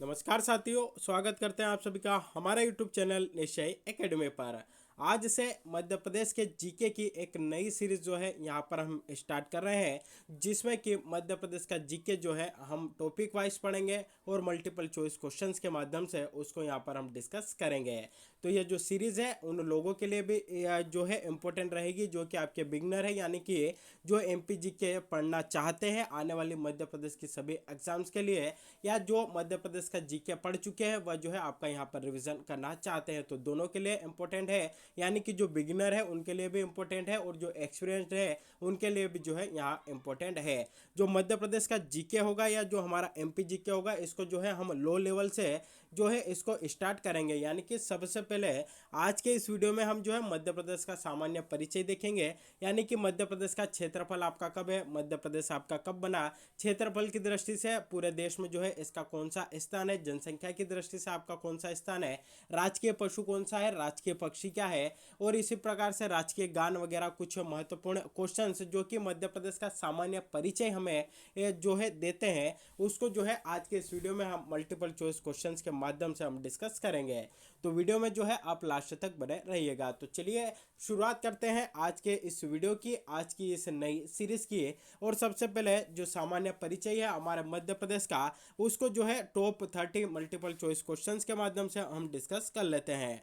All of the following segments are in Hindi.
नमस्कार साथियों, स्वागत करते हैं आप सभी का हमारे YouTube चैनल निश्चय एकेडमी पर। आज से मध्य प्रदेश के जीके की एक नई सीरीज जो है यहाँ पर हम स्टार्ट कर रहे हैं, जिसमें कि मध्य प्रदेश का जीके जो है हम टॉपिक वाइज पढ़ेंगे और मल्टीपल चॉइस क्वेश्चंस के माध्यम से उसको यहाँ पर हम डिस्कस करेंगे। तो ये जो सीरीज़ है उन लोगों के लिए भी जो है इम्पोर्टेंट रहेगी जो कि आपके बिगनर है, यानी कि जो एमपी जीके पढ़ना चाहते हैं आने वाली मध्य प्रदेश की सभी एग्जाम्स के लिए, या जो मध्य प्रदेश का जीके पढ़ चुके हैं वह जो है आपका यहाँ पर रिवीजन करना चाहते हैं। तो दोनों के लिए इम्पोर्टेंट है, यानी कि जो बिगिनर है उनके लिए भी इम्पोर्टेंट है और जो एक्सपीरियंस्ड है उनके लिए भी जो है यहाँ इम्पोर्टेंट है। जो मध्य प्रदेश का जीके होगा या जो हमारा एमपी जीके होगा, इसको जो है हम लो लेवल से जो है इसको स्टार्ट करेंगे। यानी कि सबसे पहले आज के इस वीडियो में हम जो है मध्य प्रदेश का सामान्य परिचय देखेंगे, यानी कि मध्य प्रदेश का क्षेत्रफल आपका कब है, मध्य प्रदेश आपका कब बना, क्षेत्रफल की दृष्टि से पूरे देश में जो है इसका कौन सा स्थान है, जनसंख्या की दृष्टि से आपका कौन सा स्थान है, राजकीय पशु कौन सा है, राजकीय पक्षी क्या है, और इसी प्रकार से राजकीय गान वगैरह कुछ महत्वपूर्ण क्वेश्चंस जो कि मध्य प्रदेश का सामान्य परिचय हमें जो है देते हैं, उसको जो है आज के इस वीडियो में हम मल्टीपल चॉइस क्वेश्चंस के माध्यम से हम डिस्कस करेंगे। तो वीडियो में जो है आप लास्ट तक बने रहिएगा। तो चलिए शुरुआत करते हैं आज के इस वीडियो की, आज की इस नई सीरीज की। और सबसे पहले जो सामान्य परिचय है हमारे मध्य प्रदेश का, उसको जो है टॉप 30 मल्टीपल चॉइस क्वेश्चंस के माध्यम से हम डिस्कस कर लेते हैं।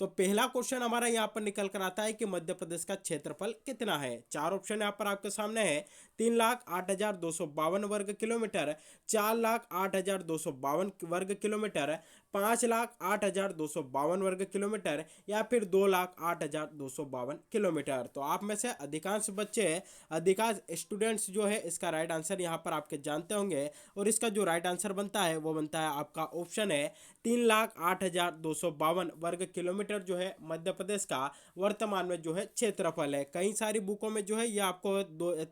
तो पहला क्वेश्चन हमारा यहाँ पर निकल कर आता है कि मध्य प्रदेश का क्षेत्रफल कितना है। चार ऑप्शन यहाँ पर आपके सामने है। 3,08,252 वर्ग किलोमीटर, 4,08,252 वर्ग किलोमीटर, 5,08,252 वर्ग किलोमीटर, या फिर 2,08,252 किलोमीटर। तो आप में से अधिकांश बच्चे, अधिकांश स्टूडेंट्स जो है इसका राइट आंसर यहाँ पर आपके जानते होंगे, और इसका जो राइट आंसर बनता है वो बनता है आपका ऑप्शन है 3,08,252 वर्ग किलोमीटर जो है मध्य प्रदेश का वर्तमान में जो है क्षेत्रफल है। कई सारी बुकों में जो है ये आपको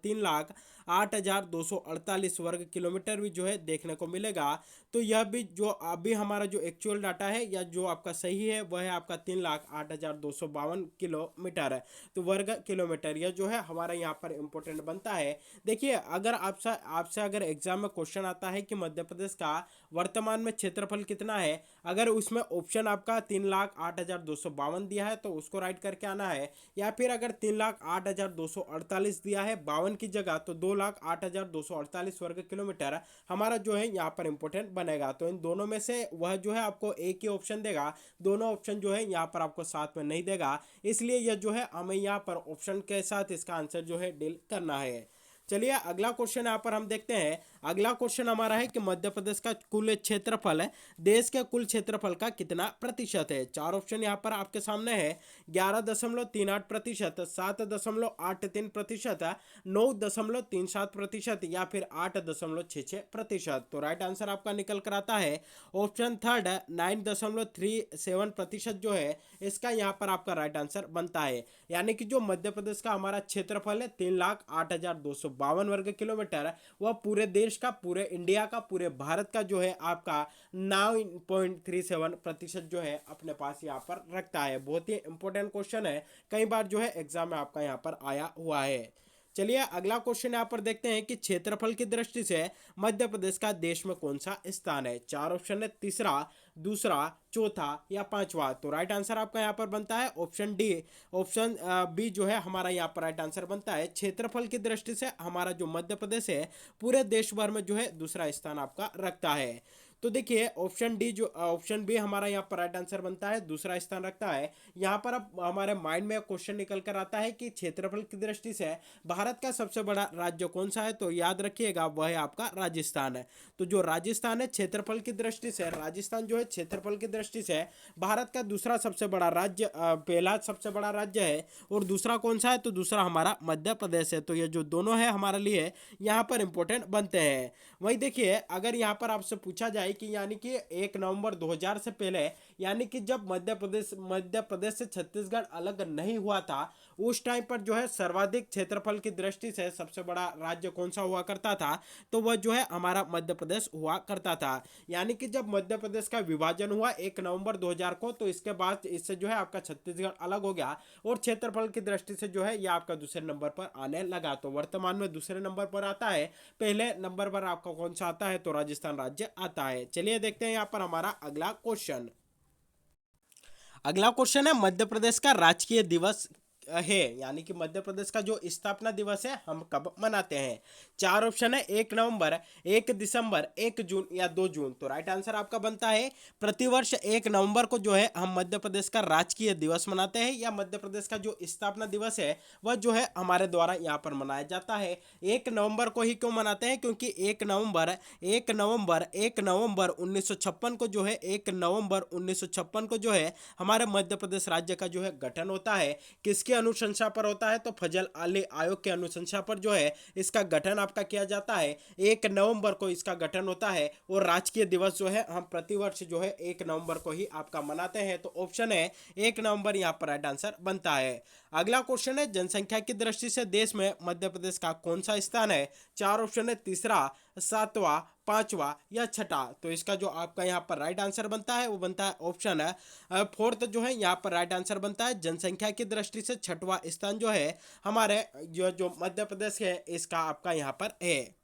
3,08,248 वर्ग किलोमीटर भी जो है देखने को मिलेगा। तो यह भी जो अभी हमारा जो एक्चुअल डाटा है या जो आपका सही है वह है आपका 3,08,252 किलोमीटर है। तो वर्ग किलोमीटर यह जो है हमारा यहाँ पर इंपॉर्टेंट बनता है। देखिए, अगर आपसे अगर एग्जाम में क्वेश्चन आता है कि मध्य प्रदेश का वर्तमान में क्षेत्रफल कितना है, अगर उसमें ऑप्शन आपका 3,08,252 दिया है तो उसको राइट करके आना है, या फिर अगर 3,08,248 दिया है 52 की जगह तो 2,08,248 वर्ग किलोमीटर हमारा जो है यहाँ पर इंपॉर्टेंट बनेगा। तो इन दोनों में से वह जो है आपको एक ही ऑप्शन देगा, दोनों ऑप्शन जो है यहाँ पर आपको साथ में नहीं देगा, इसलिए यह जो है हमें यहाँ पर ऑप्शन के साथ इसका आंसर जो है डील करना है। चलिए अगला क्वेश्चन यहाँ पर हम देखते हैं। अगला क्वेश्चन हमारा है कि मध्य प्रदेश का कुल क्षेत्रफल है देश के कुल क्षेत्रफल का कितना प्रतिशत है। चार ऑप्शन यहाँ पर आपके सामने है। 11.38%, 7.83%, 9.37%, या फिर 8.66%। तो राइट आंसर आपका निकल कर आता है ऑप्शन थर्ड 9.37% जो है इसका यहाँ पर आपका राइट आंसर बनता है। यानी कि जो मध्य प्रदेश का हमारा क्षेत्रफल है 3,08,252 वर्ग किलोमीटर, वह पूरे देश का, पूरे इंडिया का, पूरे भारत का जो है आपका 9.37% जो है अपने पास यहाँ पर रखता है। बहुत ही इंपॉर्टेंट क्वेश्चन है, कई बार जो है एग्जाम में आपका यहाँ पर आया हुआ है। चलिए अगला क्वेश्चन यहाँ पर देखते हैं कि क्षेत्रफल की दृष्टि से मध्य प्रदेश का देश में कौन सा स्थान है। चार ऑप्शन है, तीसरा, दूसरा, चौथा या पांचवा। तो राइट आंसर आपका यहाँ पर बनता है ऑप्शन डी। ऑप्शन बी जो है हमारा यहाँ पर राइट आंसर बनता है। क्षेत्रफल की दृष्टि से हमारा जो मध्य प्रदेश है पूरे देश भर में जो है दूसरा स्थान आपका रखता है। तो देखिए ऑप्शन डी जो ऑप्शन बी हमारा यहाँ पर राइट आंसर बनता है, दूसरा स्थान रखता है। यहाँ पर अब हमारे माइंड में क्वेश्चन निकल कर आता है कि क्षेत्रफल की दृष्टि से भारत का सबसे बड़ा राज्य कौन सा है, तो याद रखिएगा वह है आपका राजस्थान है। तो जो राजस्थान है क्षेत्रफल की दृष्टि से, राजस्थान जो है क्षेत्रफल की दृष्टि से भारत का दूसरा सबसे बड़ा राज्य, पहला सबसे बड़ा राज्य है, और दूसरा कौन सा है, तो दूसरा हमारा मध्य प्रदेश है। तो ये जो दोनों है हमारे लिए यहाँ पर इंपॉर्टेंट बनते हैं। वही देखिए, अगर यहाँ पर आपसे पूछा जाए कि यानी कि 1 नवंबर 2000 से पहले, यानी कि जब मध्य प्रदेश से छत्तीसगढ़ अलग नहीं हुआ था, उस टाइम पर जो है सर्वाधिक क्षेत्रफल की दृष्टि से सबसे बड़ा राज्य कौन सा हुआ करता था, तो वह जो है हमारा मध्य प्रदेश हुआ करता था। यानी कि जब मध्य प्रदेश का विभाजन हुआ 1 नवंबर 2000 को, तो इसके बाद इससे जो है आपका छत्तीसगढ़ अलग हो गया और क्षेत्रफल की दृष्टि से जो है यह आपका दूसरे नंबर पर आने लगा। तो वर्तमान में दूसरे नंबर पर आता है, पहले नंबर पर आपका कौन सा आता है, तो राजस्थान राज्य आता है। चलिए देखते हैं यहाँ पर हमारा अगला क्वेश्चन। अगला क्वेश्चन है मध्य प्रदेश का राजकीय दिवस है, यानी कि मध्य प्रदेश का जो स्थापना दिवस है हम कब मनाते हैं। चार ऑप्शन है, 1 नवंबर, 1 दिसंबर, 1 जून या 2 जून। तो राइट आंसर आपका बनता है प्रतिवर्ष 1 नवंबर को जो है हम मध्य प्रदेश का राजकीय दिवस मनाते हैं, या मध्य प्रदेश का जो स्थापना दिवस है वह जो है हमारे द्वारा यहाँ पर मनाया जाता है। 1 नवंबर को ही क्यों मनाते हैं, क्योंकि 1 नवंबर 1956 को जो है 1 नवंबर 1956 को जो है हमारे मध्य प्रदेश राज्य का जो है गठन होता है। किसकी अनुशंसा पर होता है, तो फजल अली आयोग के अनुशंसा पर जो है इसका गठन आपका किया जाता है। 1 नवंबर को इसका गठन होता है और राजकीय दिवस जो है हम प्रतिवर्ष जो है 1 नवंबर को ही आपका मनाते हैं। तो ऑप्शन है 1 नवंबर यहाँ पर राइट आंसर बनता है। अगला क्वेश्चन है जनसंख्या की दृष्टि से देश में मध्य प्रदेश का कौन सा स्थान है। चार ऑप्शन है, तीसरा, सातवां, पांचवा या छठा। तो इसका जो आपका यहाँ पर राइट आंसर बनता है वो बनता है ऑप्शन है फोर्थ जो है यहाँ पर राइट आंसर बनता है। जनसंख्या की दृष्टि से छठवां स्थान जो है हमारे जो मध्य प्रदेश है इसका आपका यहाँ पर है।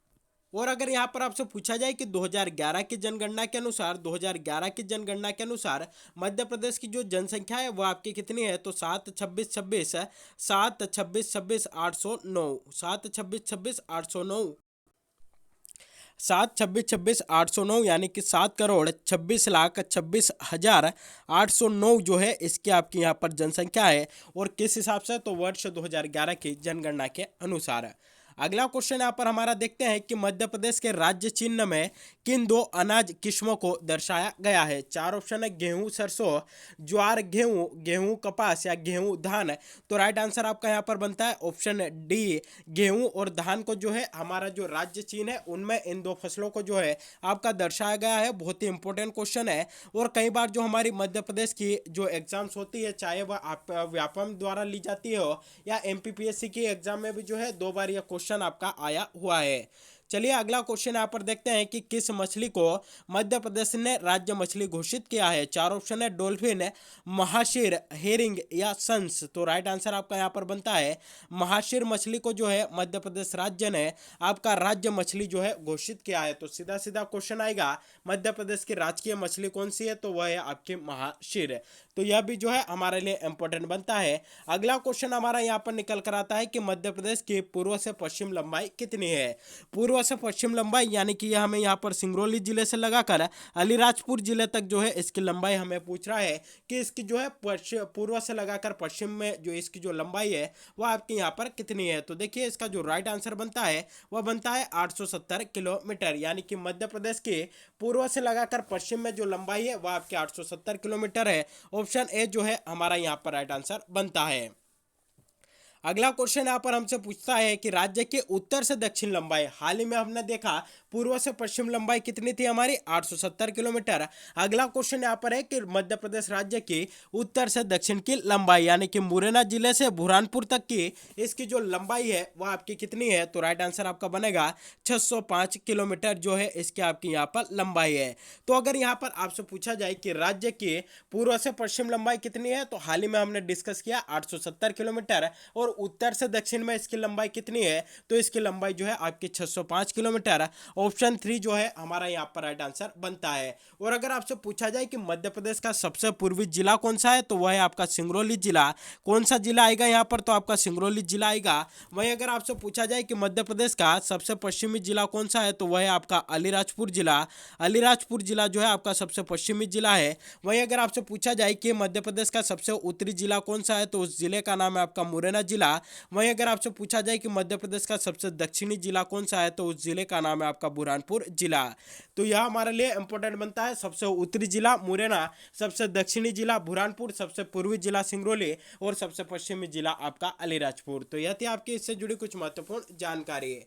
और अगर यहाँ पर आपसे पूछा जाए कि 2011 की जनगणना के अनुसार, 2011 की जनगणना के अनुसार मध्य प्रदेश की जो जनसंख्या है वो आपकी कितनी है, तो 72626 72626 809 72626 809 72626 809, यानी कि 7,26,26,26,809 जो है इसकी आपकी यहाँ पर जनसंख्या है। और किस हिसाब से, तो वर्ष 2011 की जनगणना के अनुसार। अगला क्वेश्चन यहाँ पर हमारा देखते हैं कि मध्य प्रदेश के राज्य चिन्ह में किन दो अनाज किस्मों को दर्शाया गया है। चार ऑप्शन है, गेहूं सरसों, ज्वार गेहूं, गेहूं कपास या गेहूं धान। तो राइट आंसर आपका यहाँ पर बनता है ऑप्शन डी, गेहूं और धान को जो है हमारा जो राज्य चिन्ह है उनमें इन दो फसलों को जो है आपका दर्शाया गया है। बहुत ही इंपॉर्टेंट क्वेश्चन है और कई बार जो हमारी मध्य प्रदेश की जो एग्जाम्स होती है, चाहे वह आप व्यापम द्वारा ली जाती हो या एमपीपीएससी की एग्जाम में भी जो है 2 बार यह क्वेश्चन आपका आया हुआ है। चलिए अगला क्वेश्चन यहाँ पर देखते हैं कि किस मछली को मध्य प्रदेश ने राज्य मछली घोषित किया है। चार ऑप्शन है, डॉल्फिन, महाशीर, हेरिंग या संस। तो राइट आंसर आपका यहाँ पर बनता है महाशीर मछली को जो है मध्य प्रदेश राज्य ने आपका राज्य मछली जो है घोषित किया है। तो सीधा सीधा क्वेश्चन आएगा मध्य प्रदेश की राजकीय मछली कौन सी है, तो वह है आपकी महाशीर। तो यह भी जो है हमारे लिए इंपॉर्टेंट बनता है। अगला क्वेश्चन हमारा यहाँ पर निकल कर आता है कि मध्य प्रदेश की पूर्व से पश्चिम लंबाई कितनी है। पूर्व से पश्चिम लंबाई यानी कि यह हमें यहाँ पर सिंगरौली जिले से लगाकर अलीराजपुर जिले तक जो है इसकी लंबाई हमें पूछ रहा है कि इसकी जो है पूर्व से लगाकर पश्चिम में जो इसकी जो लंबाई है वह आपके यहाँ पर कितनी है। तो देखिए इसका जो राइट आंसर बनता है वह बनता है 870 किलोमीटर, यानी कि मध्य प्रदेश के पूर्व से लगाकर पश्चिम में जो लंबाई है वह आपके 870 किलोमीटर है। ऑप्शन ए जो है हमारा यहाँ पर राइट आंसर बनता है। अगला क्वेश्चन यहाँ पर हमसे पूछता है कि राज्य के उत्तर से दक्षिण लंबाई, हाल ही में हमने देखा पूर्व से पश्चिम लंबाई कितनी थी हमारी 870 किलोमीटर। अगला क्वेश्चन यहाँ पर है कि मध्य प्रदेश राज्य की उत्तर से दक्षिण की लंबाई यानी कि मुरैना जिले से बुरहानपुर तक की इसकी जो लंबाई है वह आपकी कितनी है। तो राइट आंसर आपका बनेगा 605 किलोमीटर जो है इसकी आपकी यहाँ पर लंबाई है। तो अगर यहाँ पर आपसे पूछा जाए कि राज्य की पूर्व से पश्चिम लंबाई कितनी है, तो हाल ही में हमने डिस्कस किया 870 किलोमीटर, और उत्तर से दक्षिण में इसकी लंबाई कितनी है, तो इसकी लंबाई जो है आपकी 605 किलोमीटर। ऑप्शन 3 जो है हमारा यहाँ पर राइट आंसर बनता है। और अगर आपसे पूछा जाए कि मध्य प्रदेश का सबसे पूर्वी जिला कौन सा है, तो वह है आपका सिंगरौली जिला। कौन सा जिला आएगा यहाँ पर, तो आपका सिंगरौली जिला आएगा। वहीं अगर आपसे पूछा जाए कि मध्य प्रदेश का सबसे पश्चिमी जिला कौन सा है, तो वह है आपका अलीराजपुर जिला। अलीराजपुर जिला जो है आपका सबसे पश्चिमी जिला है। वहीं अगर आपसे पूछा जाए कि मध्य प्रदेश का सबसे उत्तरी जिला कौन सा है, तो उस जिले का नाम है आपका मुरैना जिला। वहीं अगर आपसे पूछा जाए कि मध्य प्रदेश का सबसे दक्षिणी जिला कौन सा है, तो उस जिले का नाम है आपका बुरहानपुर जिला। तो यह हमारे लिए इंपॉर्टेंट बनता है। सबसे उत्तरी जिला मुरैना, सबसे दक्षिणी जिला बुरहानपुर, सबसे पूर्वी जिला सिंगरौली और सबसे पश्चिमी जिला आपका अलीराजपुर। तो यह थी आपकी इससे जुड़ी कुछ महत्वपूर्ण जानकारी।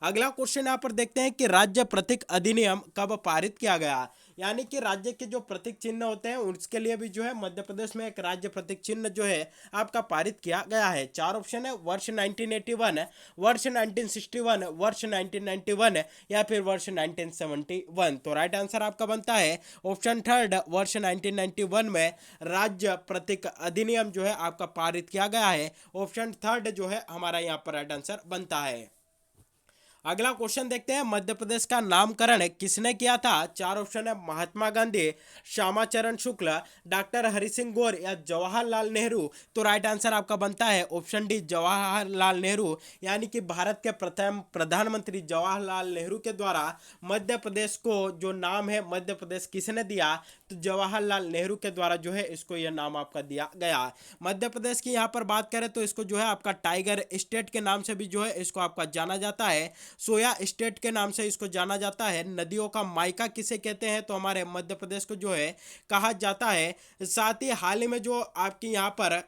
अगला क्वेश्चन यहाँ पर देखते हैं कि राज्य प्रतीक अधिनियम कब पारित किया गया। यानी कि राज्य के जो प्रतीक चिन्ह होते हैं उसके लिए भी जो है मध्य प्रदेश में एक राज्य प्रतीक चिन्ह जो है आपका पारित किया गया है। चार ऑप्शन है, वर्ष 1981, वर्ष 1961, वर्ष 1991 या फिर वर्ष 1971। तो राइट आंसर आपका बनता है ऑप्शन थर्ड, वर्ष 1991 में राज्य प्रतीक अधिनियम जो है आपका पारित किया गया है। ऑप्शन थर्ड जो है हमारा यहाँ पर राइट आंसर बनता है। अगला क्वेश्चन देखते हैं, मध्य प्रदेश का नामकरण किसने किया था। चार ऑप्शन है, महात्मा गांधी, श्यामाचरण शुक्ल, डॉक्टर हरि सिंह गौर या जवाहरलाल नेहरू। तो राइट आंसर आपका बनता है ऑप्शन डी, जवाहरलाल नेहरू। यानी कि भारत के प्रथम प्रधानमंत्री जवाहरलाल नेहरू के द्वारा मध्य प्रदेश को जो नाम है मध्य प्रदेश किसने दिया, तो जवाहरलाल नेहरू के द्वारा जो है इसको यह नाम आपका दिया गया। मध्य प्रदेश की यहाँ पर बात करें तो इसको जो है आपका टाइगर स्टेट के नाम से भी जो है इसको आपका जाना जाता है। सोया स्टेट के नाम से इसको जाना जाता है। नदियों का मायका किसे कहते हैं, तो हमारे मध्य प्रदेश को जो है कहा जाता है। साथ ही हाल ही में जो आपकी यहाँ पर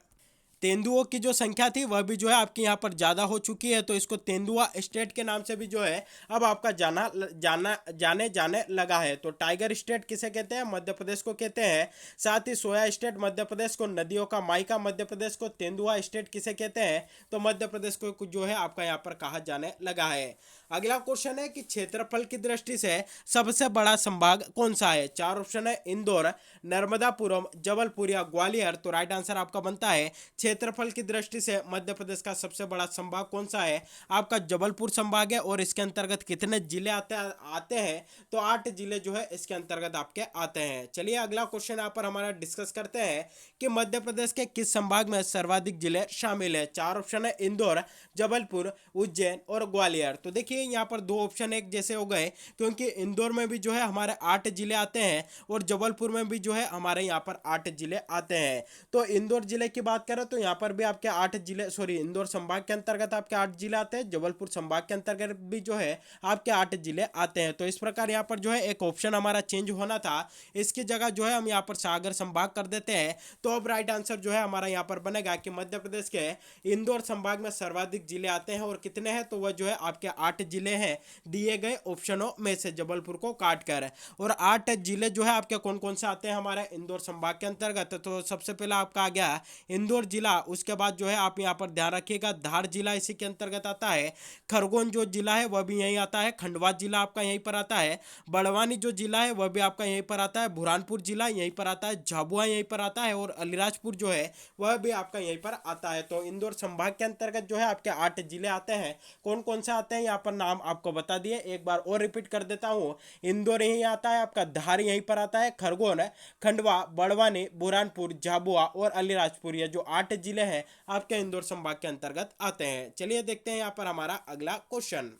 तेंदुओं की जो संख्या थी वह भी जो है आपकी यहाँ पर ज़्यादा हो चुकी है, तो इसको तेंदुआ स्टेट के नाम से भी जो है अब आपका जाने लगा है। तो टाइगर स्टेट किसे कहते हैं, मध्य प्रदेश को कहते हैं। साथ ही सोया स्टेट मध्य प्रदेश को, नदियों का मायका मध्य प्रदेश को, तेंदुआ स्टेट किसे कहते हैं, तो मध्य प्रदेश को जो है आपका यहाँ पर कहा जाने लगा है। अगला क्वेश्चन है कि क्षेत्रफल की दृष्टि से सबसे बड़ा संभाग कौन सा है। चार ऑप्शन है, इंदौर, नर्मदापुरम, जबलपुर या ग्वालियर। तो राइट आंसर आपका बनता है क्षेत्रफल की दृष्टि से मध्य प्रदेश का सबसे बड़ा संभाग कौन सा है, आपका जबलपुर संभाग है। और इसके अंतर्गत कितने जिले आते हैं, तो 8 जिले जो है इसके अंतर्गत आपके आते हैं। चलिए अगला क्वेश्चन यहाँ पर हमारा डिस्कस करते हैं कि मध्य प्रदेश के किस संभाग में सर्वाधिक जिले शामिल है। चार ऑप्शन है, इंदौर, जबलपुर, उज्जैन और ग्वालियर। तो देखिए यहाँ पर दो ऑप्शन एक जैसे हो गए, क्योंकि इंदौर में भी जो है हमारे 8 जिले आते हैं और जबलपुर में भी जो है हमारे यहाँ पर 8 जिले आते हैं। तो इंदौर जिले की बात करें तो यहाँ पर भी आपके 8 जिले, सॉरी इंदौर संभाग के अंतर्गत आपके 8 जिले आते हैं, जबलपुर संभाग के अंतर्गत भी जो है आपके 8 जिले आते हैं। तो इस प्रकार यहाँ पर जो है एक ऑप्शन हमारा चेंज होना था, इसकी जगह जो है हम यहाँ पर सागर संभाग कर देते हैं। तो अब राइट आंसर जो है हमारा यहाँ पर बनेगा कि मध्य प्रदेश के इंदौर संभाग में सर्वाधिक जिले आते हैं। और कितने हैं, तो वह जो है आपके 8 जिले हैं दिए गए ऑप्शनों में से, जबलपुर को काट कर। और 8 जिले जो है आपके कौन कौन से आते हैं हमारे इंदौर संभाग के अंतर्गत, तो सबसे पहला आपका आ गया इंदौर जिला। उसके बाद जो है आप यहाँ पर ध्यान रखिएगा धार जिला इसी के अंतर्गत आता है। खरगोन जो जिला है वह भी यहीं आता है। खंडवा जिला आपका यहीं पर आता है। बड़वानी जो जिला है वह भी आपका यहीं पर आता है। बुरहानपुर जिला यहीं पर आता है। झाबुआ यहीं पर आता है। और अलीराजपुर जो है वह भी आपका यहीं पर आता है। तो इंदौर संभाग के अंतर्गत जो है आपके 8 जिले आते हैं। कौन कौन से आते हैं यहाँ पर नाम आपको बता दिए, एक बार और रिपीट कर देता हूँ। इंदौर यहीं आता है, आपका धार यहीं पर आता है, खरगोन, खंडवा, बड़वानी, बुरहानपुर, झाबुआ और अलीराजपुर, ये जो 8 जिले हैं आपके इंदौर संभाग के अंतर्गत आते हैं। चलिए देखते हैं यहाँ पर हमारा अगला क्वेश्चन।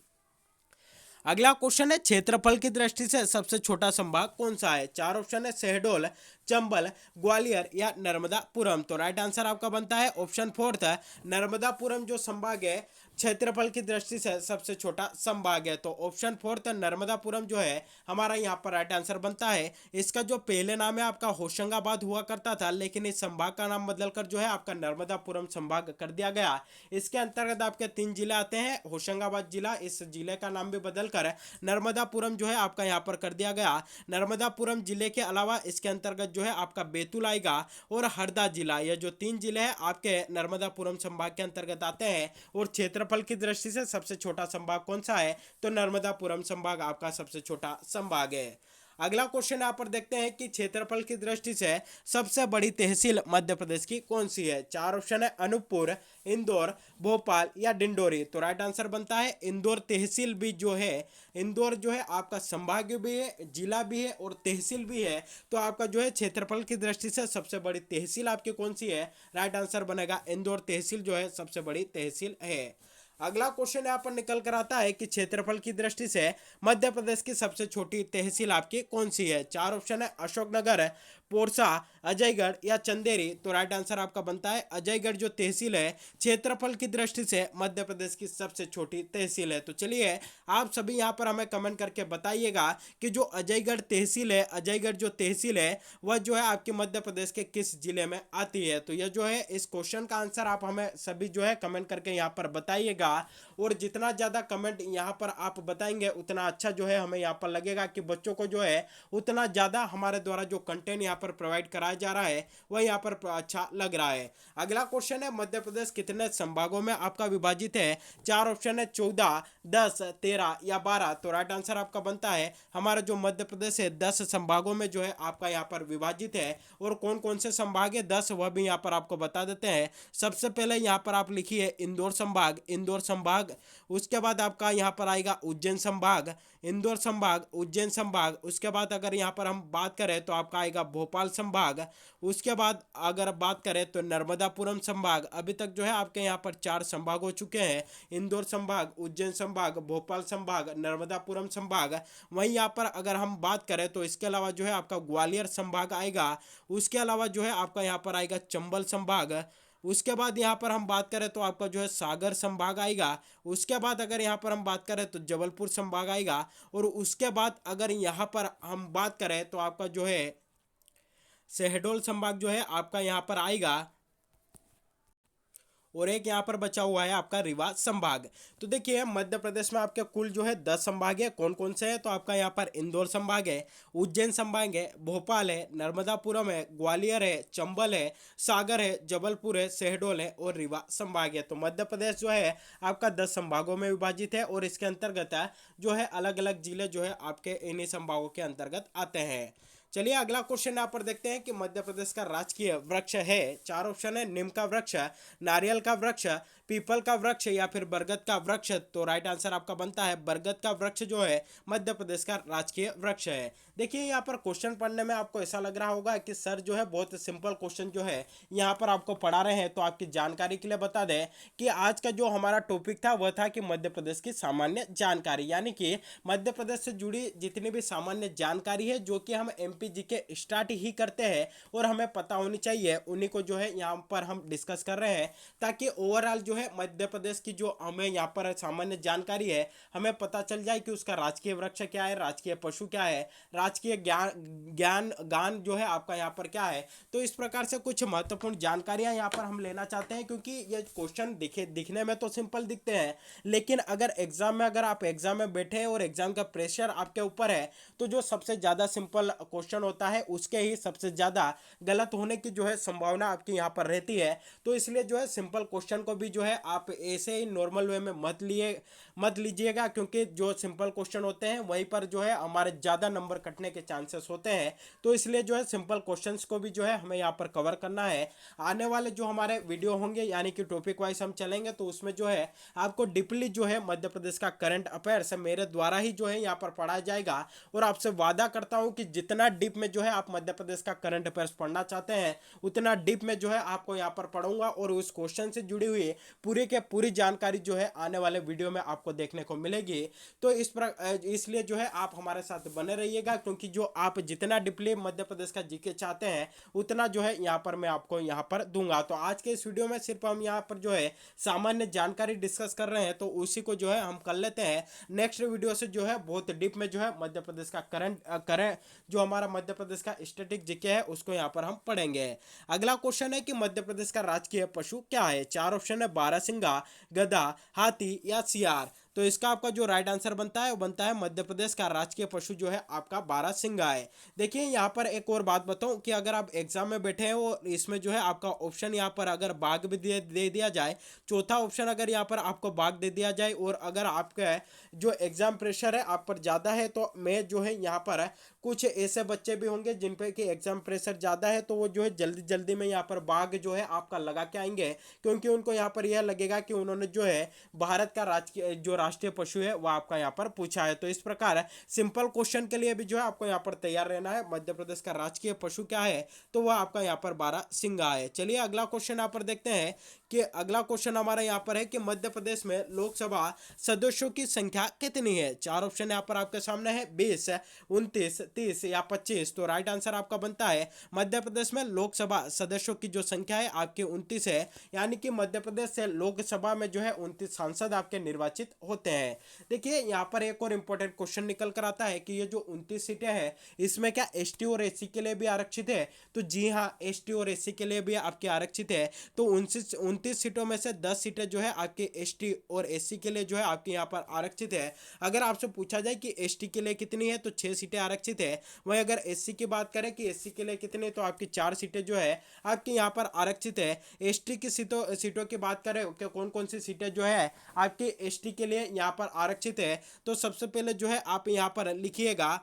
अगला क्वेश्चन है, क्षेत्रफल की दृष्टि से सबसे छोटा संभाग कौन सा है। चार ऑप्शन है, शहडोल, चंबल, ग्वालियर या नर्मदापुरम। तो राइट आंसर आपका बनता है ऑप्शन फोर्थ, नर्मदापुरम जो संभाग है क्षेत्रफल की दृष्टि से सबसे छोटा संभाग है। तो ऑप्शन फोर्थ नर्मदापुरम जो है हमारा यहाँ पर राइट आंसर बनता है। इसका जो पहले नाम है आपका होशंगाबाद हुआ करता था, लेकिन इस संभाग का नाम बदलकर जो है आपका नर्मदापुरम संभाग कर दिया गया। इसके अंतर्गत आपके 3 जिले आते हैं। होशंगाबाद जिला, इस जिले का नाम भी बदलकर नर्मदापुरम जो है आपका यहाँ पर कर दिया गया। नर्मदापुरम जिले के अलावा इसके अंतर्गत जो है आपका बैतूल आएगा और हरदा जिला, ये जो 3 जिले हैं आपके नर्मदापुरम संभाग के अंतर्गत आते हैं। और क्षेत्रफल की दृष्टि से सबसे छोटा संभाग कौन सा है, तो नर्मदापुरम संभाग आपका सबसे छोटा संभाग है। अगला क्वेश्चन यहाँ पर देखते हैं कि क्षेत्रफल की दृष्टि से सबसे बड़ी तहसील मध्य प्रदेश की कौन सी है। चार ऑप्शन है, अनूपपुर, इंदौर, भोपाल या डिंडोरी। तो राइट आंसर बनता है इंदौर तहसील भी जो है, इंदौर जो है आपका संभाग भी है, जिला भी है और तहसील भी है। तो आपका जो है क्षेत्रफल की दृष्टि से सबसे बड़ी तहसील आपकी कौन सी है, राइट आंसर बनेगा इंदौर तहसील जो है सबसे बड़ी तहसील है। अगला क्वेश्चन यहाँ पर निकल कर आता है कि क्षेत्रफल की दृष्टि से मध्य प्रदेश की सबसे छोटी तहसील आपकी कौन सी है। चार ऑप्शन है, अशोकनगर, पोरसा, अजयगढ़ या चंदेरी। तो राइट आंसर आपका बनता है अजयगढ़ जो तहसील है क्षेत्रफल की दृष्टि से मध्य प्रदेश की सबसे छोटी तहसील है। तो चलिए आप सभी यहाँ पर हमें कमेंट करके बताइएगा कि जो अजयगढ़ तहसील है, अजयगढ़ जो तहसील है वह जो है आपके मध्य प्रदेश के किस जिले में आती है। तो यह जो है इस क्वेश्चन का आंसर आप हमें सभी जो है कमेंट करके यहाँ पर बताइएगा। और जितना ज़्यादा कमेंट यहाँ पर आप बताएंगे उतना अच्छा जो है हमें यहाँ पर लगेगा कि बच्चों को जो है उतना ज़्यादा हमारे द्वारा जो कंटेंट यहाँ पर प्रोवाइड कराया जा रहा है वह यहाँ पर अच्छा लग रहा है। अगला क्वेश्चन है, मध्य प्रदेश कितने संभागों में आपका विभाजित है? चार ऑप्शन है, 14, 10, 13 या 12। तो राइट आंसर आपका बनता है हमारा जो मध्य प्रदेश है 10 संभागों में जो है आपका यहाँ पर विभाजित है। और कौन कौन से संभाग है 10 वह भी यहाँ पर आपको बता देते हैं। सबसे पहले यहाँ पर आप लिखिए इंदौर संभाग, इंदौर संभाग। उसके बाद आपका यहाँ पर आएगा उज्जैन संभाग, इंदौर संभाग, उज्जैन संभाग। उसके बाद अगर यहाँ पर हम बात करें तो आपका आएगा भोपाल संभाग। उसके बाद अगर बात करें तो नर्मदापुरम संभाग। अभी तक जो है आपके यहाँ पर 4 संभाग हो चुके हैं, इंदौर संभाग, उज्जैन संभाग, भोपाल संभाग, नर्मदापुरम संभाग। वहीं यहाँ पर अगर हम बात करें तो इसके अलावा जो है आपका ग्वालियर संभाग आएगा। उसके अलावा जो है आपका यहाँ पर आएगा चंबल संभाग। उसके बाद यहाँ पर हम बात करें तो आपका जो है सागर संभाग आएगा। उसके बाद अगर यहाँ पर हम बात करें तो जबलपुर संभाग आएगा। और उसके बाद अगर यहाँ पर हम बात करें तो आपका जो है शहडोल संभाग जो है आपका यहाँ पर आएगा। और एक यहाँ पर बचा हुआ है आपका रीवा संभाग। तो देखिए मध्य प्रदेश में आपके कुल जो है 10 संभाग है। कौन कौन से हैं? तो आपका यहाँ पर इंदौर संभाग है, उज्जैन संभाग है, भोपाल है, नर्मदापुरम है, ग्वालियर है, चंबल है, सागर है, जबलपुर है, शहडोल है और रीवा संभाग है। तो मध्य प्रदेश जो है आपका 10 संभागों में विभाजित है और इसके अंतर्गत जो है अलग अलग जिले जो है आपके इन्हीं संभागों के अंतर्गत आते हैं। चलिए अगला क्वेश्चन यहाँ पर देखते हैं कि मध्य प्रदेश का राजकीय वृक्ष है। 4 ऑप्शन है, नीम का वृक्ष, नारियल का वृक्ष, पीपल का वृक्ष या फिर बरगद का वृक्ष। तो राइट आंसर आपका बनता है बरगद का वृक्ष जो है मध्य प्रदेश का राजकीय वृक्ष है। देखिए यहाँ पर क्वेश्चन पढ़ने में आपको ऐसा लग रहा होगा कि सर जो है बहुत सिंपल क्वेश्चन जो है यहाँ पर आपको पढ़ा रहे हैं। तो आपकी जानकारी के लिए बता दें कि आज का जो हमारा टॉपिक था वह था कि मध्य प्रदेश की सामान्य जानकारी, यानी कि मध्य प्रदेश से जुड़ी जितनी भी सामान्य जानकारी है जो कि हम एमपीजी के स्टार्ट ही करते हैं और हमें पता होनी चाहिए, उन्हीं को जो है यहाँ पर हम डिस्कस कर रहे हैं ताकि ओवरऑल जो है मध्य प्रदेश की जो हमें यहाँ पर सामान्य जानकारी है हमें पता चल जाए कि उसका राजकीय वृक्ष क्या है, राजकीय पशु क्या है, राजकीय ज्ञान गान जो है आपका यहाँ पर क्या है। तो इस प्रकार से कुछ महत्वपूर्ण जानकारियां यहाँ पर हम लेना चाहते हैं क्योंकि ये क्वेश्चन दिखने में तो सिंपल दिखते हैं, लेकिन अगर एग्जाम में अगर आप एग्जाम में बैठे हैं और एग्जाम का प्रेशर आपके ऊपर है तो जो सबसे ज़्यादा सिंपल क्वेश्चन होता है उसके ही सबसे ज़्यादा गलत होने की जो है संभावना आपकी यहाँ पर रहती है। तो इसलिए जो है सिंपल क्वेश्चन को भी जो है आप ऐसे ही नॉर्मल वे में मत लीजिएगा क्योंकि जो सिंपल क्वेश्चन होते हैं वहीं पर जो है हमारे ज़्यादा नंबर कटने के चांसेस होते हैं। तो इसलिए जो है सिंपल क्वेश्चंस को भी जो है हमें यहाँ पर कवर करना है। आने वाले जो हमारे वीडियो होंगे यानी कि टॉपिक वाइज हम चलेंगे तो उसमें जो है आपको डीपली जो है मध्य प्रदेश का करंट अफेयर्स मेरे द्वारा ही जो है यहाँ पर पढ़ाया जाएगा। और आपसे वादा करता हूँ कि जितना डीप में जो है आप मध्य प्रदेश का करंट अफेयर्स पढ़ना चाहते हैं उतना डीप में जो है आपको यहाँ पर पढ़ूंगा और उस क्वेश्चन से जुड़ी हुई पूरी के पूरी जानकारी जो है आने वाले वीडियो में आपको देखने को मिलेगी। तो इसलिए जो है आप हमारे साथ बने रहिएगा क्योंकि जो आप जितना डीपली मध्य प्रदेश का जीके चाहते हैं उतना जो है यहाँ पर मैं आपको यहाँ पर दूंगा। तो आज के इस वीडियो में सिर्फ हम यहाँ पर जो है सामान्य जानकारी डिस्कस कर रहे हैं तो उसी को जो है हम कर लेते हैं। नेक्स्ट वीडियो से जो है बहुत डीप में जो है मध्य प्रदेश का करंट जो हमारा मध्य प्रदेश का स्टैटिक जीके है उसको यहाँ पर हम पढ़ेंगे। अगला क्वेश्चन है कि मध्य प्रदेश का राजकीय पशु क्या है? 4 ऑप्शन है, बारहसिंगा, गधा, हाथी या सियार। तो इसका आपका जो राइट आंसर बनता है वो बनता है मध्य प्रदेश का राजकीय पशु जो है आपका बारहसिंगा है। देखिए यहाँ पर एक और बात बताऊं कि अगर आप एग्जाम में बैठे हैं वो इसमें जो है आपका ऑप्शन यहाँ पर अगर बाघ भी दे दिया जाए, चौथा ऑप्शन अगर यहाँ पर आपको बाघ दे दिया जाए और अगर आपका जो एग्जाम प्रेशर है आप पर ज़्यादा है तो मैं जो है यहाँ पर कुछ ऐसे बच्चे भी होंगे जिन पे कि एग्जाम प्रेशर ज़्यादा है तो वो जो है जल्दी जल्दी में यहाँ पर बाघ जो है आपका लगा के आएंगे क्योंकि उनको यहाँ पर यह लगेगा कि उन्होंने जो है भारत का राष्ट्रीय पशु है वह आपका यहाँ पर पूछा है। तो इस प्रकार सिंपल क्वेश्चन के लिए भी जो है आपको यहाँ पर तैयार रहना है। मध्य प्रदेश का राजकीय पशु क्या है? तो वह आपका यहाँ पर बारहसिंगा है। चलिए अगला क्वेश्चन यहाँ पर देखते हैं कि अगला क्वेश्चन हमारा यहाँ पर है कि मध्य प्रदेश में लोकसभा सदस्यों की संख्या कितनी है? 4 ऑप्शन यहाँ पर आपके सामने है, 20, 29, 30 या 25। तो राइट आंसर आपका बनता है मध्य प्रदेश में लोकसभा सदस्यों की जो संख्या है आपकी 29 है, यानी कि मध्य प्रदेश से लोकसभा में जो है 29 सांसद आपके निर्वाचित हो होते हैं। देखिए यहाँ पर एक और इम्पोर्टेंट क्वेश्चन निकल कर आता है कि ये जो 29 सीटें हैं इसमें क्या एसटी और एससी के लिए भी आरक्षित है? तो जी हाँ, एसटी और एससी के लिए भी आपके आरक्षित है। तो 29 सीटों में से 10 सीटें जो है आपके एसटी और एससी के लिए जो है आपके यहाँ पर आरक्षित है। अगर आपसे पूछा जाए कि एसटी के लिए कितनी है तो 6 सीटें आरक्षित है। वहीं अगर एससी की बात करें कि एससी के लिए कितनी, तो आपकी 4 सीटें जो है आपके यहाँ पर आरक्षित है। एसटी की सीटों सीटों की बात करें कि कौन कौन सी सीटें जो है आपके एसटी के लिए यहाँ पर आरक्षित है, तो सबसे पहले जो है आप यहाँ पर लिखिएगा।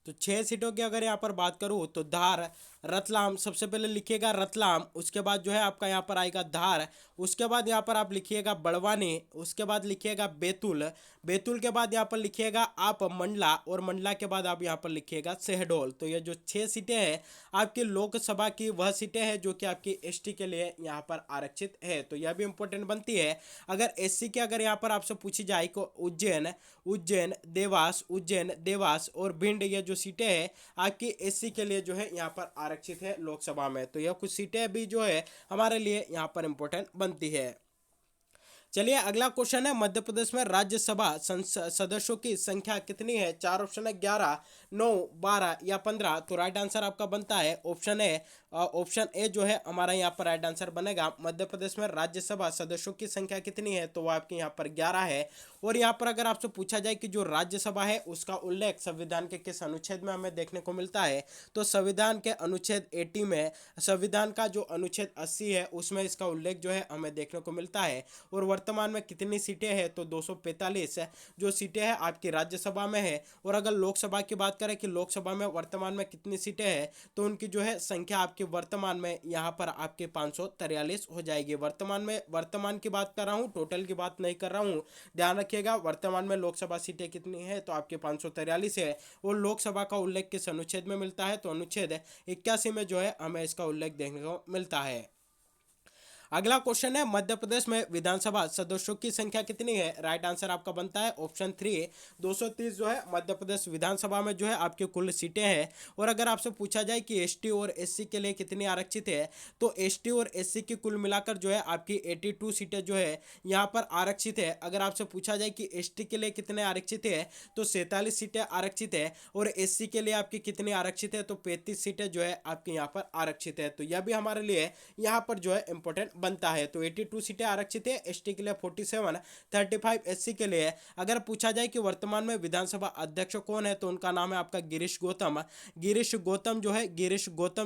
तो 6 सीटों की अगर यहाँ पर बात करूँ तो धार, रतलाम, सबसे पहले लिखिएगा रतलाम, उसके बाद जो है आपका यहाँ पर आएगा धार, उसके बाद यहाँ पर आप लिखिएगा बड़वानी, उसके बाद लिखिएगा बैतूल, बैतूल के बाद यहाँ पर लिखिएगा आप मंडला, और मंडला के बाद आप यहाँ पर लिखिएगा शहडोल। तो ये जो 6 सीटें हैं आपकी लोकसभा की वह सीटें हैं जो कि आपकी एसटी के लिए यहाँ पर आरक्षित है। तो यह भी इंपॉर्टेंट बनती है। अगर एससी की अगर यहाँ पर आपसे पूछी जाए को उज्जैन देवास और भिंड, ये जो सीटें हैं आपकी एससी के लिए जो है यहाँ पर आरक्षित है लोकसभा में। तो यह कुछ सीटें भी जो है हमारे लिए यहाँ पर इंपॉर्टेंट बनती है। चलिए अगला क्वेश्चन है, मध्य प्रदेश में राज्यसभा सदस्यों की संख्या कितनी है? 4 ऑप्शन है, 11, 9, 12 या 15। तो राइट आंसर आपका बनता है ऑप्शन ए जो है हमारा यहाँ पर राइट आंसर बनेगा। मध्य प्रदेश में राज्यसभा सदस्यों की संख्या कितनी है? तो वो आपके यहाँ पर 11 है। और यहाँ पर अगर आपसे पूछा जाए कि जो राज्यसभा है उसका उल्लेख संविधान के किस अनुच्छेद में हमें देखने को मिलता है, तो संविधान के अनुच्छेद 80 में, संविधान का जो अनुच्छेद 80 है उसमें इसका उल्लेख जो है हमें देखने को मिलता है। और वर्तमान में कितनी सीटें हैं? तो 245 जो सीटें हैं आपकी राज्यसभा में है। और अगर लोकसभा की बात करें कि लोकसभा में वर्तमान में कितनी सीटें हैं, तो उनकी जो है संख्या आपकी वर्तमान में यहाँ पर आपके 543 हो जाएगी। वर्तमान की बात कर रहा हूँ, टोटल की बात नहीं कर रहा हूँ। ध्यान रखिएगा, वर्तमान में लोकसभा सीटें कितनी है तो आपके 543 है। और लोकसभा का उल्लेख किस अनुच्छेद में मिलता है? तो अनुच्छेद 81 में जो है हमें इसका उल्लेख देखने को मिलता है। अगला क्वेश्चन है, मध्य प्रदेश में विधानसभा सदस्यों की संख्या कितनी है? राइट आंसर आपका बनता है ऑप्शन 3, 230 जो है मध्य प्रदेश विधानसभा में जो है आपकी कुल सीटें हैं। और अगर आपसे पूछा जाए कि एसटी और एससी के लिए कितनी आरक्षित है, तो एसटी और एससी की कुल मिलाकर जो है आपकी 82 सीटें जो है यहाँ पर आरक्षित है। अगर आपसे पूछा जाए कि एसटी के लिए कितने आरक्षित है, तो 47 सीटें आरक्षित है। और एससी के लिए आपकी कितनी आरक्षित है? तो 35 सीटें जो है आपके यहाँ पर आरक्षित है। तो यह भी हमारे लिए यहाँ पर जो है इंपॉर्टेंट बनता है। तो 82 सीटें आरक्षित है, एसटी के लिए 47, 35 एससी के लिए। अगर पूछा जाए कि वर्तमान में विधानसभा अध्यक्ष कौन है, तो उनका नाम है आपका गिरीश गौतम। गिरीश गौतम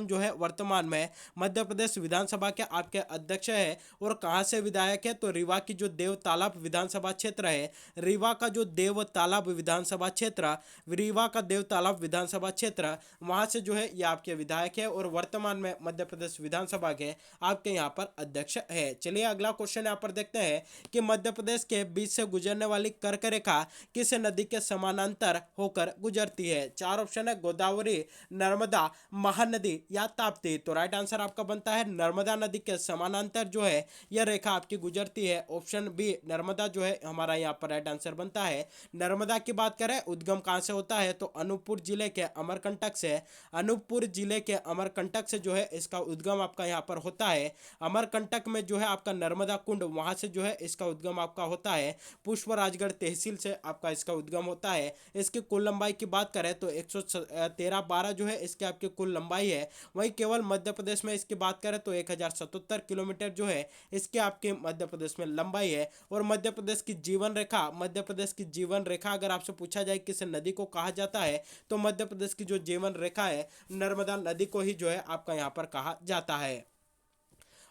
जो है वर्तमान में मध्य प्रदेश विधानसभा के आपके अध्यक्ष है। और कहां से विधायक है? तो रीवा की जो देव तालाब विधानसभा क्षेत्र है, रीवा का देव तालाब विधानसभा क्षेत्र, वहां से जो है ये आपके विधायक है। और वर्तमान में मध्य प्रदेश विधानसभा के आपके यहाँ पर अध्यक्ष है। चलिए अगला क्वेश्चन यहाँ पर देखते हैं कि मध्य प्रदेश के बीच से गुजरने वाली कर्क रेखा किस नदी के समानांतर होकर गुजरती है? 4 ऑप्शन है, गोदावरी, नर्मदा, महानदी या ताप्ती। तो राइट आंसर आपका बनता है नर्मदा नदी के समानांतर जो है यह रेखा आपकी गुजरती है। ऑप्शन बी नर्मदा जो है हमारा यहाँ पर राइट आंसर बनता है। नर्मदा की बात करें उद्गम कहाँ से होता है, तो अनूपपुर जिले के अमरकंटक से जो है इसका उद्गम आपका यहाँ पर होता है। अमरकंटक में जो है आपका नर्मदा कुंड, वहां से जो है इसका उद्गम आपका होता है। पुष्पराजगढ़ तहसील से आपका इसका उद्गम होता है। इसकी कुल लंबाई की बात करें तो 113.12 जो है इसकी आपकी कुल लंबाई है। वहीं केवल मध्य प्रदेश में इसकी बात करें तो 1077 किलोमीटर जो है इसके आपके मध्य प्रदेश में लंबाई है। और मध्य प्रदेश की जीवन रेखा अगर आपसे पूछा जाए किस नदी को कहा जाता है, तो मध्य प्रदेश की जो जीवन रेखा है नर्मदा नदी को ही जो है आपका यहाँ पर कहा जाता है।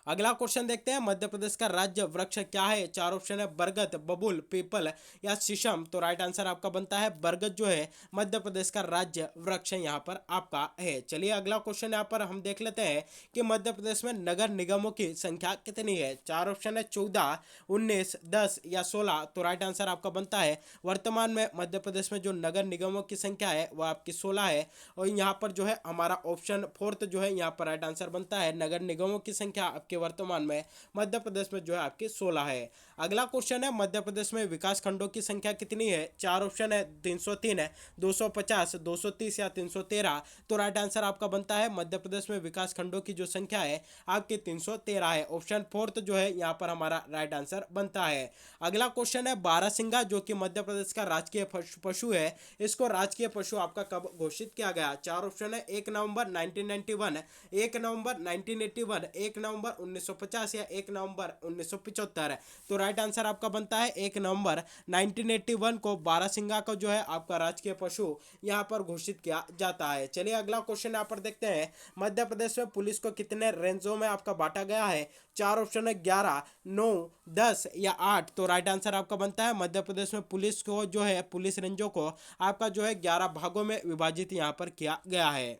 अगला क्वेश्चन देखते हैं, मध्य प्रदेश का राज्य वृक्ष क्या है? 4 ऑप्शन है, बरगद, बबूल, पीपल या शीशम। तो राइट आंसर आपका बनता है बरगद जो है मध्य प्रदेश का राज्य वृक्ष यहाँ पर आपका है। चलिए अगला क्वेश्चन यहाँ पर हम देख लेते हैं कि मध्य प्रदेश में नगर निगमों की संख्या कितनी है? 4 ऑप्शन है, 14, 19, 10 या 16। तो राइट आंसर आपका बनता है वर्तमान में मध्य प्रदेश में जो नगर निगमों की संख्या है वह आपकी 16 है। और यहाँ पर जो है हमारा ऑप्शन 4 जो है यहाँ पर राइट आंसर बनता है नगर निगमों की संख्या आपके वर्तमान में मध्य प्रदेश में जो है आपकी 16 है। अगला क्वेश्चन है मध्य प्रदेश में विकास खंडों की संख्या कितनी है? 4 ऑप्शन है, 303 है, 250, 230 या 313। तो राइट आंसर आपका बनता है मध्य प्रदेश में विकास खंडों की जो संख्या है आपकी 313 है। ऑप्शन फोर्थ जो है यहाँ पर हमारा राइट आंसर बनता है। अगला क्वेश्चन है बारहसिंगा जो कि मध्य प्रदेश का राजकीय पशु है, इसको राजकीय पशु आपका कब घोषित किया गया? 4 ऑप्शन है, 1 नवंबर 1991, 1 नवंबर 1981, 1 नवंबर 1950 या 1 नवंबर 1975। तो राइट आंसर आपका बनता है 1 नवंबर 1981 को बारहसिंगा को जो है आपका राजकीय पशु यहाँ पर घोषित किया जाता है। चलिए अगला क्वेश्चन यहाँ पर देखते हैं, मध्य प्रदेश में पुलिस को कितने रेंजों में आपका बांटा गया है? 4 ऑप्शन है, 11, 9, 10 या 8। तो राइट आंसर आपका बनता है मध्य प्रदेश में पुलिस को जो है पुलिस रेंजों को आपका जो है 11 भागों में विभाजित यहाँ पर किया गया है।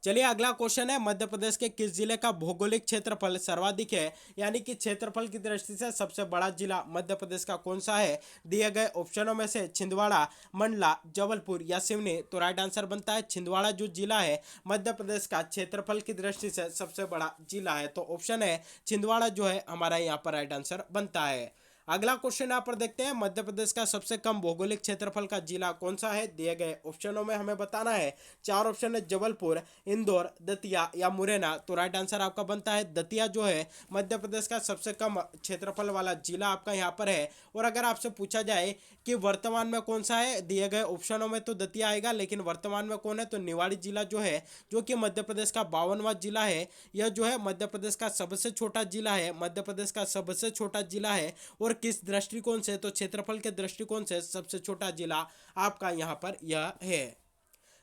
चलिए अगला क्वेश्चन है, मध्य प्रदेश के किस जिले का भौगोलिक क्षेत्रफल सर्वाधिक है? यानी कि क्षेत्रफल की दृष्टि से सबसे बड़ा जिला मध्य प्रदेश का कौन सा है? दिए गए ऑप्शनों में से छिंदवाड़ा, मंडला, जबलपुर या सिवनी। तो राइट आंसर बनता है छिंदवाड़ा जो जिला है मध्य प्रदेश का क्षेत्रफल की दृष्टि से सबसे बड़ा जिला है। तो ऑप्शन है छिंदवाड़ा जो है हमारा यहाँ पर राइट आंसर बनता है। अगला क्वेश्चन यहाँ पर देखते हैं, मध्य प्रदेश का सबसे कम भौगोलिक क्षेत्रफल का जिला कौन सा है? दिए गए ऑप्शनों में हमें बताना है। 4 ऑप्शन है, जबलपुर, इंदौर, दतिया या मुरैना। तो राइट आंसर आपका बनता है दतिया जो है मध्य प्रदेश का सबसे कम क्षेत्रफल वाला जिला आपका यहाँ पर है। और अगर आपसे पूछा जाए कि वर्तमान में कौन सा है, दिए गए ऑप्शनों में तो दतिया आएगा, लेकिन वर्तमान में कौन है तो निवाड़ी जिला जो है, जो कि मध्य प्रदेश का 52वां जिला है। यह जो है मध्य प्रदेश का सबसे छोटा जिला है, मध्य प्रदेश का सबसे छोटा जिला है। और किस दृष्टिकोण से? तो क्षेत्रफल के दृष्टिकोण से सबसे छोटा जिला आपका यहाँ पर यह है।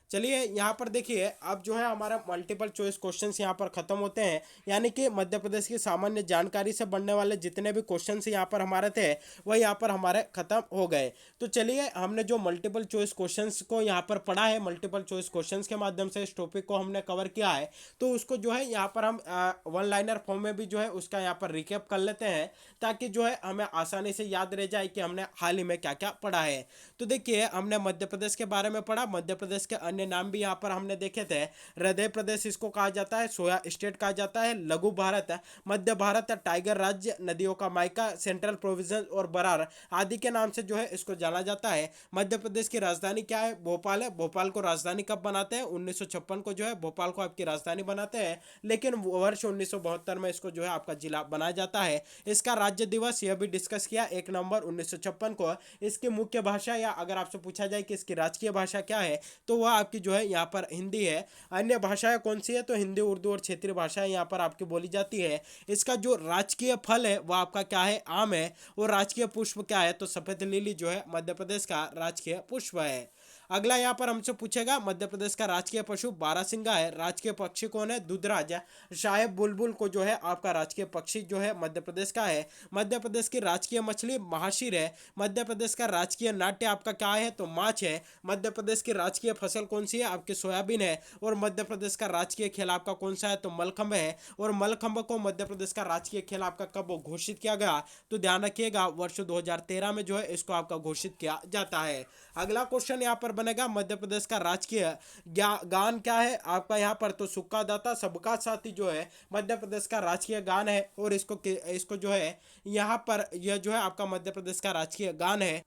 चलिए यहाँ पर देखिए, अब जो है हमारा मल्टीपल चॉइस क्वेश्चंस यहाँ पर खत्म होते हैं, यानी कि मध्य प्रदेश की सामान्य जानकारी से बनने वाले जितने भी क्वेश्चंस यहाँ पर हमारे थे वह यहाँ पर हमारे खत्म हो गए। तो चलिए हमने जो मल्टीपल चॉइस क्वेश्चंस को यहाँ पर पढ़ा है, मल्टीपल चॉइस क्वेश्चंस के माध्यम से इस टॉपिक को हमने कवर किया है, तो उसको जो है यहाँ पर हम वन लाइनर फॉर्म में भी जो है उसका यहाँ पर रिकैप कर लेते हैं, ताकि जो है हमें आसानी से याद रह जाए कि हमने हाल ही में क्या क्या पढ़ा है। तो देखिए हमने मध्य प्रदेश के बारे में पढ़ा, मध्य प्रदेश के अन्य नाम भी यहाँ पर हमने देखे थे। हृदय प्रदेश इसको कहा जाता है, सोया स्टेट कहा जाता है, लघु भारत, मध्य भारत, टाइगर राज्य, नदियों का मायका, सेंट्रल प्रोविंस और बरार आदि के नाम से जो है इसको जाना जाता है। मध्य प्रदेश की राजधानी क्या है? भोपाल है। भोपाल को राजधानी कब बनाते हैं? 1956 को जो है भोपाल को आपकी राजधानी बनाते हैं, लेकिन वर्ष 1972 में इसको जो है आपका जिला बनाया जाता है। इसका राज्य दिवस यह भी डिस्कस किया 1 नवंबर 1956 को। इसकी मुख्य भाषा, या अगर आपसे पूछा जाए कि इसकी राजकीय भाषा क्या है, तो वह आपकी जो है यहाँ पर हिंदी है। अन्य भाषाएं कौन सी है? तो हिंदी, उर्दू और क्षेत्रीय भाषाएं यहाँ पर आपकी बोली जाती है। इसका जो राजकीय फल है वह आपका क्या है? आम है। और राजकीय पुष्प क्या है? तो सफेद लिली जो है मध्य प्रदेश का राजकीय पुष्प है। अगला यहाँ पर हमसे पूछेगा, मध्य प्रदेश का राजकीय पशु बारहसिंगा है। राजकीय पक्षी कौन है? दूधराज है। शायब बुलबुल को जो है आपका राजकीय पक्षी जो है मध्य प्रदेश का है। मध्य प्रदेश की राजकीय मछली महाशीर है। मध्य प्रदेश का राजकीय नाट्य आपका क्या है? तो माछ है। मध्य प्रदेश की राजकीय फसल कौन सी है? आपकी सोयाबीन है। और मध्य प्रदेश का राजकीय खेल आपका कौन सा है? तो मलखंभ है। और मलखंभ को मध्य प्रदेश का राजकीय खेल आपका कब घोषित किया गया? तो ध्यान रखिएगा वर्ष 2013 में जो है इसको आपका घोषित किया जाता है। अगला क्वेश्चन यहाँ पर बनेगा, मध्य प्रदेश का राजकीय गान क्या है आपका यहाँ पर? तो सुक्का दाता सबका साथी जो है मध्य प्रदेश का राजकीय गान है। और इसको जो है यहाँ पर यह जो है आपका मध्य प्रदेश का राजकीय गान है।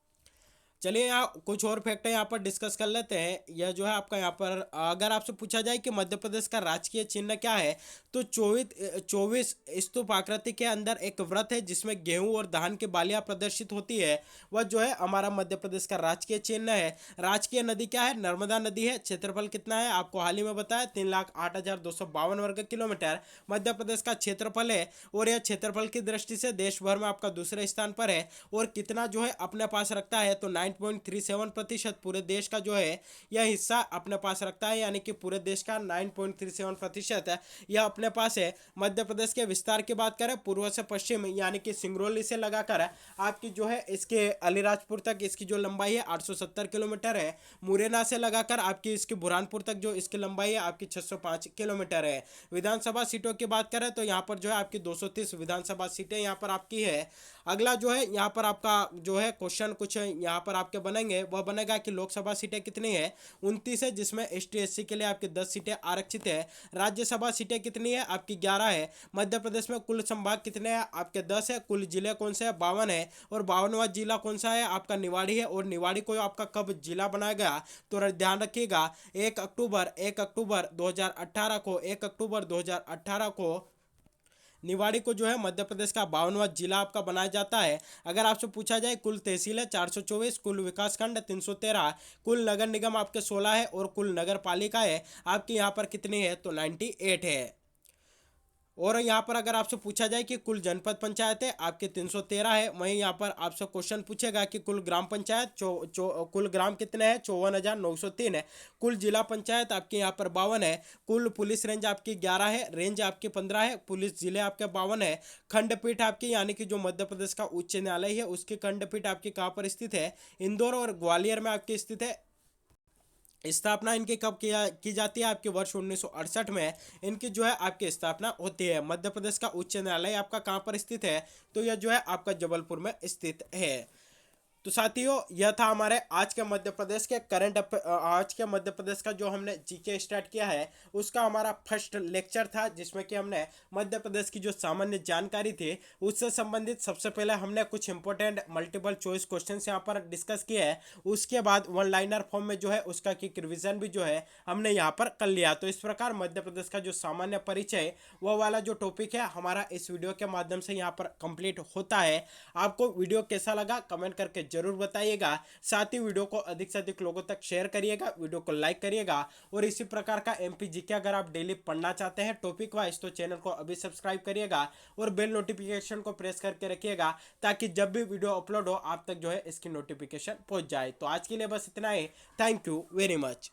चलिए यहाँ कुछ और फैक्ट यहाँ पर डिस्कस कर लेते हैं। यह जो है आपका यहाँ पर अगर आपसे पूछा जाए कि मध्य प्रदेश का राजकीय चिन्ह क्या है, तो 24 स्तूप आकृति के अंदर एक व्रत है जिसमें गेहूं और धान की बालियां प्रदर्शित होती है, वह जो है हमारा मध्य प्रदेश का राजकीय चिन्ह है। राजकीय नदी क्या है? नर्मदा नदी है। क्षेत्रफल कितना है? आपको हाल ही में बताया 3,08,252 वर्ग किलोमीटर मध्य प्रदेश का क्षेत्रफल है। और यह क्षेत्रफल की दृष्टि से देश भर में आपका दूसरे स्थान पर है। और कितना जो है अपने पास रखता है? तो 9.37% पूरे देश का जो है यह हिस्सा अपने पास रखता है, यानी कि पूरे देश का 9.37% है यह अपने पास है। मध्य प्रदेश के विस्तार की बात करें पूर्व से पश्चिम, यानी कि सिंगरौली से लगाकर आपकी जो है इसके अलीराजपुर तक इसकी जो लंबाई है 870 किलोमीटर है। मुरैना से लगाकर आपकी इसकी बुरहानपुर तक जो इसकी लंबाई है आपकी 605 किलोमीटर है। विधानसभा सीटों की बात करें तो यहाँ पर जो है आपकी 230 विधानसभा सीटें यहाँ पर आपकी है। अगला जो है यहाँ पर आपका जो है क्वेश्चन कुछ यहाँ पर आपके बनेंगे वह बनेगा कि लोकसभा सीटें कितनी है, 29 है, जिसमें ST SC के लिए आपकी 10 सीटें आरक्षित है। राज्यसभा सीटें कितनी है, आपकी 11 है। मध्य प्रदेश में कुल संभाग कितने हैं, आपके 10 है। कुल जिले कौन से हैं, 52 है। और 52वां जिला कौन सा है, आपका निवाड़ी है। और निवाड़ी को आपका कब जिला बनाया गया, तो ध्यान रखिएगा 1 अक्टूबर 2018 को, 1 अक्टूबर 2018 को निवाड़ी को जो है मध्य प्रदेश का 52वां जिला आपका बनाया जाता है। अगर आपसे पूछा जाए कुल तहसील है 424, कुल विकासखंड 313, कुल नगर निगम आपके 16 है और कुल नगर पालिका है आपके यहाँ पर कितनी है, तो 98 है। और यहाँ पर अगर आपसे पूछा जाए कि कुल जनपद पंचायत है आपके 313 है। वहीं यहाँ पर आपसे क्वेश्चन पूछेगा कि कुल ग्राम पंचायत कुल ग्राम कितने हैं, 54,903 है। कुल जिला पंचायत आपके यहाँ पर 52 है। कुल पुलिस रेंज आपकी 11 है, रेंज आपकी 15 है, पुलिस जिले आपके 52 है। खंडपीठ आपकी यानी कि जो मध्य प्रदेश का उच्च न्यायालय है उसकी खंडपीठ आपकी कहाँ पर स्थित है, इंदौर और ग्वालियर में आपकी स्थित है। स्थापना इनकी कब की जाती है, आपके वर्ष 1968 में इनकी जो है आपकी स्थापना होती है। मध्य प्रदेश का उच्च न्यायालय आपका कहाँ पर स्थित है, तो यह जो है आपका जबलपुर में स्थित है। तो साथियों यह था हमारे आज के मध्य प्रदेश के आज के मध्य प्रदेश का जो हमने जीके स्टार्ट किया है उसका हमारा फर्स्ट लेक्चर था, जिसमें कि हमने मध्य प्रदेश की जो सामान्य जानकारी थी उससे संबंधित सबसे पहले हमने कुछ इंपॉर्टेंट मल्टीपल चॉइस क्वेश्चंस यहाँ पर डिस्कस किए हैं। उसके बाद वन लाइनर फॉर्म में जो है उसका क्विक रिवीजन भी जो है हमने यहाँ पर कर लिया। तो इस प्रकार मध्य प्रदेश का जो सामान्य परिचय वह वाला जो टॉपिक है हमारा इस वीडियो के माध्यम से यहाँ पर कंप्लीट होता है। आपको वीडियो कैसा लगा कमेंट करके जरूर बताइएगा। साथ ही वीडियो को अधिक से अधिक लोगों तक शेयर करिएगा, वीडियो को लाइक करिएगा। और इसी प्रकार का MP GK अगर आप डेली पढ़ना चाहते हैं टॉपिक वाइज तो चैनल को अभी सब्सक्राइब करिएगा और बेल नोटिफिकेशन को प्रेस करके रखिएगा ताकि जब भी वीडियो अपलोड हो आप तक जो है इसकी नोटिफिकेशन पहुंच जाए। तो आज के लिए बस इतना ही। Thank you very much.